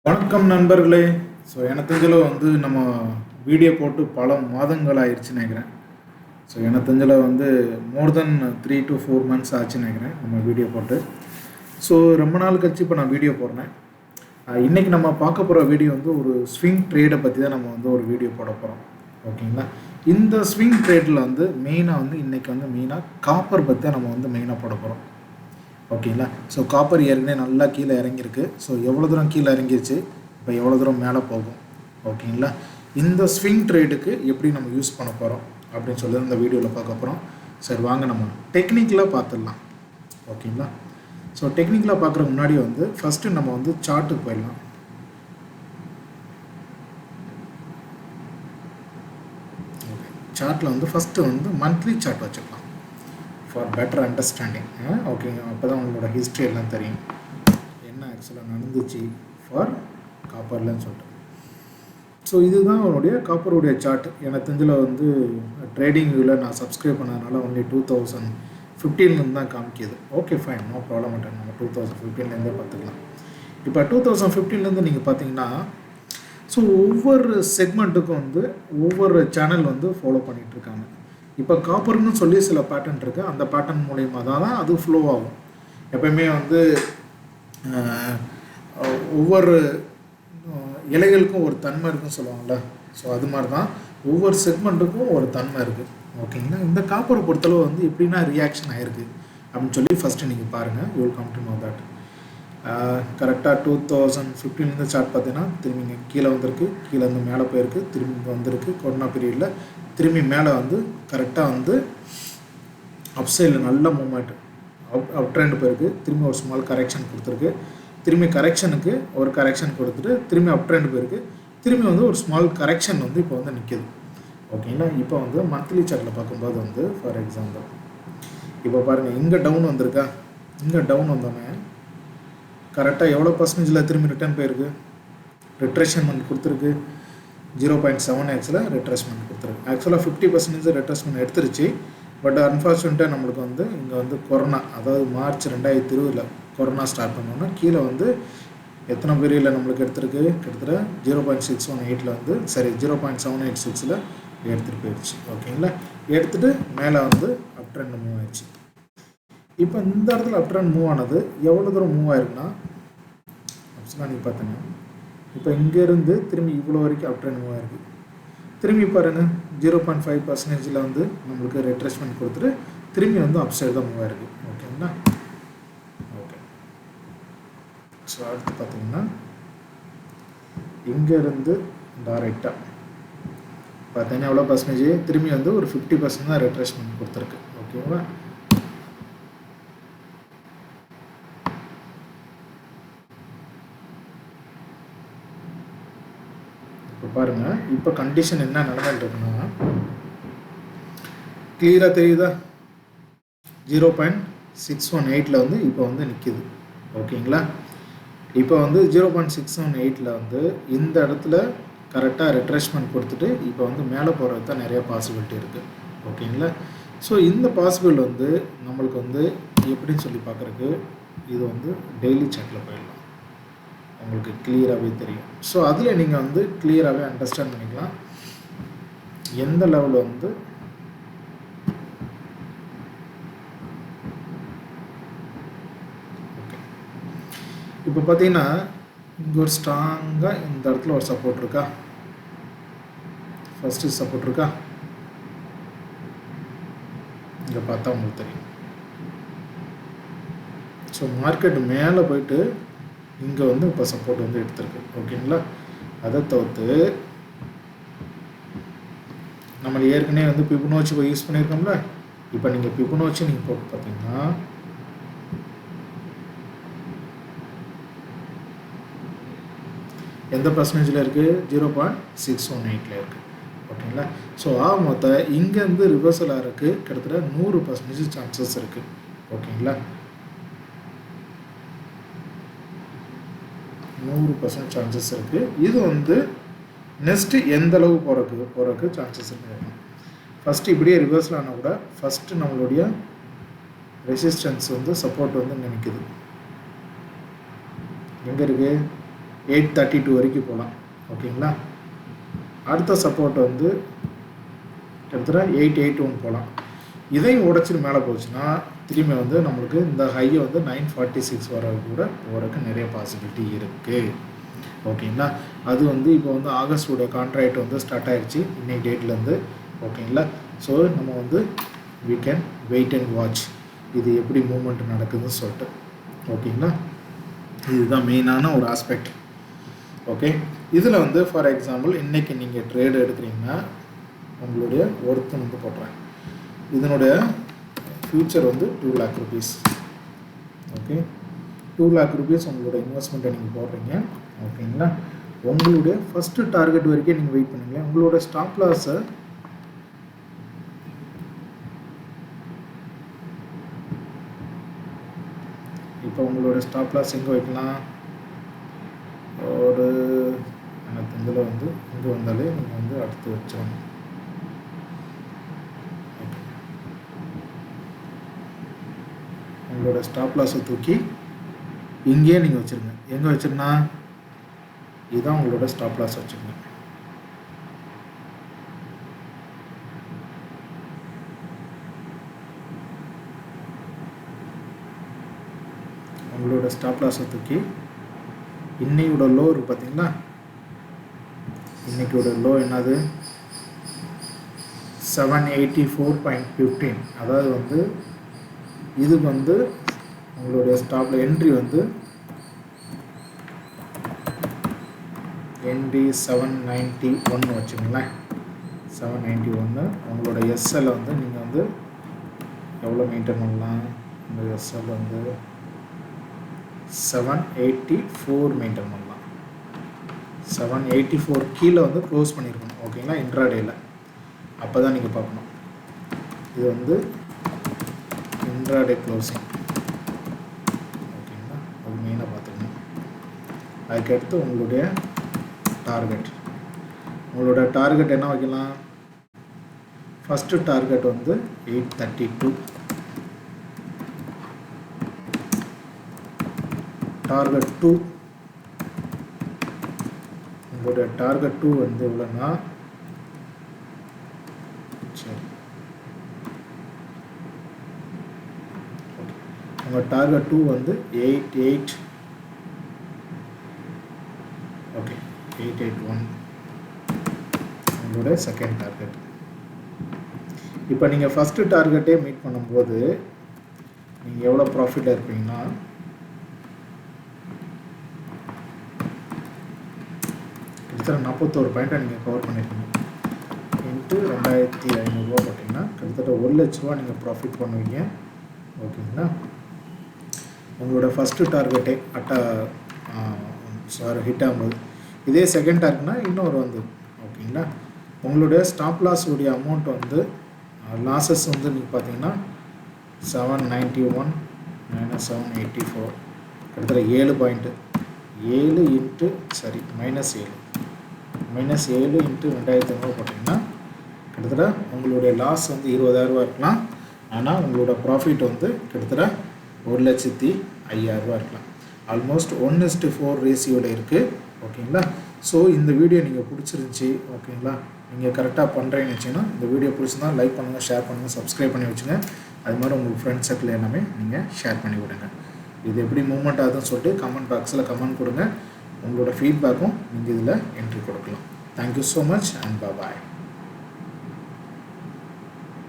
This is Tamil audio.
வணக்கம் நண்பர்களே. ஸோ எனக்கு தெரிஞ்சளவு நம்ம வீடியோ போட்டு பல மாதங்கள் ஆயிடுச்சுன்னு நினைக்கிறேன். ஸோ எனக்கு தெரிஞ்சளவு மோர் தென் 3 to 4 months ஆச்சுன்னு நினைக்கிறேன் நம்ம வீடியோ போட்டு. ஸோ ரொம்ப நாள் கழிச்சு இப்போ நான் வீடியோ போடுறேன். இன்றைக்கி நம்ம பார்க்க போகிற வீடியோ ஒரு ஸ்விங் ட்ரேடை பற்றி தான் நம்ம ஒரு வீடியோ போட போகிறோம். ஓகேங்களா? இந்த ஸ்விங் ட்ரேடில் மெயினாக இன்றைக்கி மெயினாக காப்பர் பற்றி தான் நம்ம மெயினாக போட போகிறோம். ஓகேங்களா? ஸோ காப்பர் ஏற்கனவே நல்லா கீழே இறங்கியிருக்கு. ஸோ எவ்வளோ தூரம் கீழே இறங்கிருச்சு, இப்போ எவ்வளோ தூரம் மேலே போகும். ஓகேங்களா? இந்த ஸ்விங் ட்ரேடுக்கு எப்படி நம்ம யூஸ் பண்ண போகிறோம் அப்படின்னு சொல்லி இந்த வீடியோவில் பார்க்க போகிறோம். சரி, வாங்க நம்ம டெக்னிக்கலாக பார்த்துடலாம். ஓகேங்களா? ஸோ டெக்னிக்கலாக பார்க்குற முன்னாடி ஃபஸ்ட்டு நம்ம சார்ட்டுக்கு போயிடலாம். சார்ட்டில் ஃபஸ்ட்டு மந்த்லி சார்ட் வச்சுக்கலாம் ஃபார் பெட்டர் அண்டர்ஸ்டாண்டிங். ஓகேங்க, அப்போ தான் உங்களோட ஹிஸ்ட்ரி எல்லாம் தெரியும், என்ன ஆக்சுவலாக நடந்துச்சு ஃபார் காப்பர்லன்னு சொல்லிட்டு. ஸோ இதுதான் அவனுடைய காப்பருடைய சார்ட். எனக்கு தெரிஞ்சில் ட்ரேடிங் வியூவில் நான் சப்ஸ்கிரைப் பண்ணதுனால ஒன்லி 2015 தான் காமிக்கிது. Okay, fine, no problem. நம்ம 2015 பார்த்துக்கலாம். இப்போ 2015 நீங்கள் பார்த்தீங்கன்னா, ஸோ ஒவ்வொரு செக்மெண்ட்டுக்கும் ஒவ்வொரு சேனல் ஃபாலோ பண்ணிகிட்ருக்காங்க. இப்போ காப்பர்னு சொல்லி சில பேட்டர்ன் இருக்குது. அந்த பேட்டர்ன் மூலயமா தான் அது ஃப்ளோ ஆகும். எப்போயுமே ஒவ்வொரு இலைகளுக்கும் ஒரு தன்மை இருக்குன்னு சொல்லுவாங்கள்ல. ஸோ அது மாதிரி தான் ஒவ்வொரு செக்மெண்ட்டுக்கும் ஒரு தன்மை இருக்குது. ஓகேங்களா? இந்த காப்பரை பொறுத்தளவு எப்படின்னா ரியாக்ஷன் ஆகிருக்கு அப்படின்னு சொல்லி ஃபஸ்ட்டு நீங்கள் பாருங்கள். You will come to know that. கரெக்டாக 2015 சார்ட் பார்த்தீங்கன்னா திரும்பி கீழே வந்திருக்கு, கீழே மேலே போயிருக்கு, திரும்பி வந்திருக்கு. கொரோனா பீரியடில் திரும்பி மேலே கரெக்டாக அப் சைடில் நல்ல மூமெண்ட் அப் ட்ரெண்ட் போயிருக்கு. திரும்பி ஒரு ஸ்மால் கரெக்ஷன் கொடுத்துருக்கு. திரும்பி கரெக்ஷனுக்கு ஒரு கரெக்ஷன் கொடுத்துட்டு திரும்பி அப் ட்ரெண்ட் போயிருக்கு. திரும்பி ஒரு ஸ்மால் கரெக்ஷன் இப்போ நிற்கிது. ஓகேங்களா? இப்போ மந்த்லி சார்ட்டில் பார்க்கும்போது ஃபார் எக்ஸாம்பிள் இப்போ பாருங்கள், இங்கே டவுன் வந்திருக்கா. இங்கே டவுன் வந்தோடனே கரெக்டாக எவ்வளோ பர்சன்டேஜில் திரும்பி ரிட்டர்ன் போயிருக்கு, ரிட்ரேஸ்மெண்ட் கொடுத்துருக்கு. 0.7x ரிட்ரேஸ்மெண்ட் கொடுத்துருக்கு. ஆக்சுவலாக 50% ரிட்ரேஸ்மெண்ட் எடுத்துருச்சு. பட் அன்ஃபார்ச்சுனேட்டாக நம்மளுக்கு இங்கே கொரோனா, அதாவது மார்ச் 2020 கொரோனா ஸ்டார்ட் பண்ணோன்னா கீழே எத்தனை பீரியடில் நம்மளுக்கு எடுத்துருக்கு, கிட்டத்தட்ட 0.618 சரி 0.786 எடுத்துகிட்டு போயிடுச்சு. ஓகேங்களா? எடுத்துகிட்டு மேலே அப் ட்ரெண்ட் மூவ் ஆயிடுச்சு. இப்போ இந்த இடத்துல அப் ட்ரெண்ட் மூவ் ஆனது எவ்வளோ தூரம் மூவ் ஆயிருக்குன்னா, ஆக்சுவலாக நீங்கள் பார்த்தீங்கன்னா இப்போ இங்கேருந்து திரும்பி இவ்வளோ வரைக்கும் அப் ட்ரெண்ட் மூவ் ஆயிருக்கு. திரும்பி பாருங்கள், 0.5% நம்மளுக்கு ரிட்ரேஸ்மெண்ட் கொடுத்துட்டு திரும்பி அப் சைடு தான் மூவ் ஆயிருக்கு. ஓகேங்களா? ஓகே. ஸோ அடுத்து பார்த்தீங்கன்னா இங்கேருந்து டைரெக்டாக பார்த்தீங்கன்னா எவ்வளோ பர்சன்டேஜ் திரும்பி ஒரு 50% தான் ரிட்ரேஸ்மெண்ட் கொடுத்துருக்கு. ஓகேங்களா? இப்போ பாருங்கள், இப்போ கண்டிஷன் என்ன நடந்துட்டு இருக்குன்னா, கிளியராக தெரியுதா? 0.618 இப்போ நிற்கிது. ஓகேங்களா? இப்போ 0.618 இந்த இடத்துல கரெக்டாக ரிட்ரேஸ்மெண்ட் கொடுத்துட்டு இப்போ மேலே போகிறது தான் நிறையா பாசிபிலிட்டி இருக்குது. ஓகேங்களா? ஸோ இந்த பாசிபிள் நம்மளுக்கு எப்படின்னு சொல்லி பார்க்குறக்கு இது டெய்லி சார்ட்டில் போயிடலாம், உங்களுக்கு கிளியராகவே தெரியும். ஸோ அதில் நீங்கள் கிளியராகவே அண்டர்ஸ்டாண்ட் பண்ணிக்கலாம் எந்த லெவலில் ஓகே. இப்போ பார்த்தீங்கன்னா இங்கே ஒரு ஸ்ட்ராங்காக இந்த இடத்துல ஒரு சப்போர்ட் இருக்கா, ஃபஸ்ட்டு சப்போர்ட் இருக்கா, இங்கே பார்த்தா உங்களுக்கு தெரியும். ஸோ மார்க்கெட் மேலே போயிட்டு இங்கே இப்போ சப்போர்ட் எடுத்திருக்கு. ஓகேங்களா? அதை தவிர்த்து நம்ம ஏற்கனவே பிபனோச்சி யூஸ் பண்ணியிருக்கோம்ல. இப்போ நீங்கள் பிபனோச்சி நீங்கள் போட்டு பார்த்தீங்கன்னா எந்த பர்சன்டேஜில் இருக்குது, 0.618 இருக்குது. ஓகேங்களா? ஸோ மொத்தம் இங்கேருந்து ரிவர்சல் ஆகிறதுக்கு கிட்டத்தட்ட 100% சான்சஸ் இருக்குது. ஓகேங்களா? 100% சான்சஸ் இருக்குது. இது நெக்ஸ்ட்டு எந்த அளவு போகிறதுக்கு சான்சஸ் இருக்குது. ஃபஸ்ட்டு இப்படியே ரிவர்ஸில் ஆனால் கூட ஃபஸ்ட்டு நம்மளுடைய ரெசிஸ்டன்ஸ் சப்போர்ட் இங்கே நிற்குது. எங்கே இருக்குது, 832 வரைக்கும் போகலாம். ஓகேங்களா. அடுத்த சப்போர்ட் வந்து கிட்டத்தட்ட 881 போகலாம். இதையும் உடைச்சிட்டு மேலே போச்சுன்னா திரும்பி வந்து நம்மளுக்கு இந்த ஹையை வந்து 946 வர கூட போகிறதுக்கு நிறைய பாசிபிலிட்டி இருக்குது. ஓகேங்களா. அது வந்து இப்போ வந்து ஆகஸ்டோட கான்ட்ராக்ட் வந்து ஸ்டார்ட் ஆகிடுச்சு இன்னைக்கு டேட்லேருந்து. ஓகேங்களா. ஸோ நம்ம வந்து we can wait and watch இது எப்படி மூவ்மெண்ட் நடக்குதுன்னு சொல்லிட்டு. ஓகேங்களா. இதுதான் மெயினான ஒரு ஆஸ்பெக்ட். ஓகே. இதில் வந்து ஃபார் எக்ஸாம்பிள் இன்றைக்கி நீங்கள் ட்ரேடு எடுக்கிறீங்கன்னா உங்களுடைய ஒர்த்து வந்து போடுறேன். இதனுடைய ஃபியூச்சர் வந்து 2 lakh rupees. Okay. 2 lakh rupees உங்களோட இன்வெஸ்ட்மெண்ட்டை நீங்கள் போடுறீங்க. ஓகேங்களா. உங்களுடைய ஃபஸ்ட்டு டார்கெட் வரைக்கும் நீங்கள் வெயிட் பண்ணுங்கள். உங்களோட ஸ்டாப் லாஸை இப்போ உங்களோட ஸ்டாப் லாஸ் எங்கே வைக்கலாம்? ஒரு எனக்கு இதில் வந்து இங்கே வந்தாலே நீங்கள் வந்து அடுத்து வச்சிடணும். உங்களோட ஸ்டாப் லாஸை தூக்கி இங்கேயே நீங்கள் வச்சுருங்க. எங்கே வச்சுருந்தா இதுதான் உங்களோட ஸ்டாப் லாஸ் வச்சுருங்க. உங்களோட ஸ்டாப் லாஸை தூக்கி இன்னையோட லோ இருக்குது பார்த்தீங்களா. இன்னைக்கோட லோ என்னது 784.15. அதாவது வந்து இதுக்கு வந்து உங்களுடைய ஸ்டாப்பில் என்ட்ரி வந்து என்ட்ரி 791 வச்சுங்களேன். 791. உங்களோட எஸ்எல் வந்து நீங்கள் வந்து எவ்வளோ மெயின்டைன் பண்ணலாம்? இந்த எஸ்எல் வந்து 784 மெயின்டைன் பண்ணலாம். 784 கீழே வந்து க்ளோஸ் பண்ணியிருக்கணும். ஓகேங்களா. இன்ட்ராடேயில் அப்போ தான் நீங்கள் பார்க்கணும். இது வந்து இன்ட்ராடே க்ளோசிங். ஓகேங்களா. அது மெயினாக பார்த்துக்கணும். அதுக்கடுத்து உங்களுடைய டார்கெட். உங்களோட டார்கெட் என்ன வைக்கலாம்? ஃபஸ்ட்டு டார்கெட் வந்து 832. டார்கெட் 2. உங்களுடைய டார்கெட் 2 வந்து எவ்வளோன்னா சரி உங்கள் டார்கெட் 2 வந்து 88. ஓகே 881 உங்களுடைய செகண்ட் டார்கெட். இப்போ நீங்கள் ஃபஸ்ட்டு டார்கெட்டே மீட் பண்ணும்போது நீங்கள் எவ்வளோ ப்ராஃபிட்டில் இருப்பீங்கன்னா கிட்டத்தட்ட 41 பாயிண்ட்டை நீங்கள் கவர் பண்ணியிருக்கீங்க. இன்ட்டு 2500 போட்டிங்கன்னா கிட்டத்தட்ட 1 லட்ச ரூபா நீங்கள் ப்ராஃபிட் பண்ணுவீங்க. ஓகேங்களா. உங்களோட ஃபஸ்ட்டு டார்கெட்டே ஹிட் ஆகும்போது இதே செகண்ட் டார்கெட்னா இன்னொரு வந்து ஓகேங்களா. உங்களுடைய ஸ்டாப் லாஸ் உடைய அமௌண்ட் வந்து லாஸஸ் வந்து நீங்கள் பார்த்தீங்கன்னா 791 - 784 கிட்டத்தட்ட 7 பாயிண்ட்டு. 7 இன்ட்டு சரி -7 இன்ட்டு 2500 போட்டிங்கன்னா கிட்டத்தட்ட உங்களுடைய லாஸ் வந்து 20,000 இருக்கலாம். ஆனால் உங்களோட ப்ராஃபிட் வந்து கிட்டத்தட்ட 1,05,000 இருக்கலாம். ஆல்மோஸ்ட் 1:4 ரேஷியோவில் இருக்குது. ஓகேங்களா. ஸோ இந்த வீடியோ நீங்கள் பிடிச்சிருந்துச்சி. ஓகேங்களா. நீங்கள் கரெக்டாக பண்ணுறீங்கன்னு வச்சிங்கன்னா இந்த வீடியோ பிடிச்சிருந்தா லைக் பண்ணுங்கள், ஷேர் பண்ணுங்கள், சப்ஸ்கிரைப் பண்ணி வச்சுங்க. அது மாதிரி உங்களுக்கு ஃப்ரெண்ட்ஸ் சர்க்கிள் எல்லாமே நீங்கள் ஷேர் பண்ணி விடுங்க. இது எப்படி மூவ்மெண்ட் ஆகுதுன்னு சொல்லிட்டு கமெண்ட் பாக்ஸில் கமெண்ட் கொடுங்க. உங்களோட ஃபீட்பேக்கும் நீங்கள் இதில் என்ட்ரி கொடுக்கலாம். Thank you so much and bye.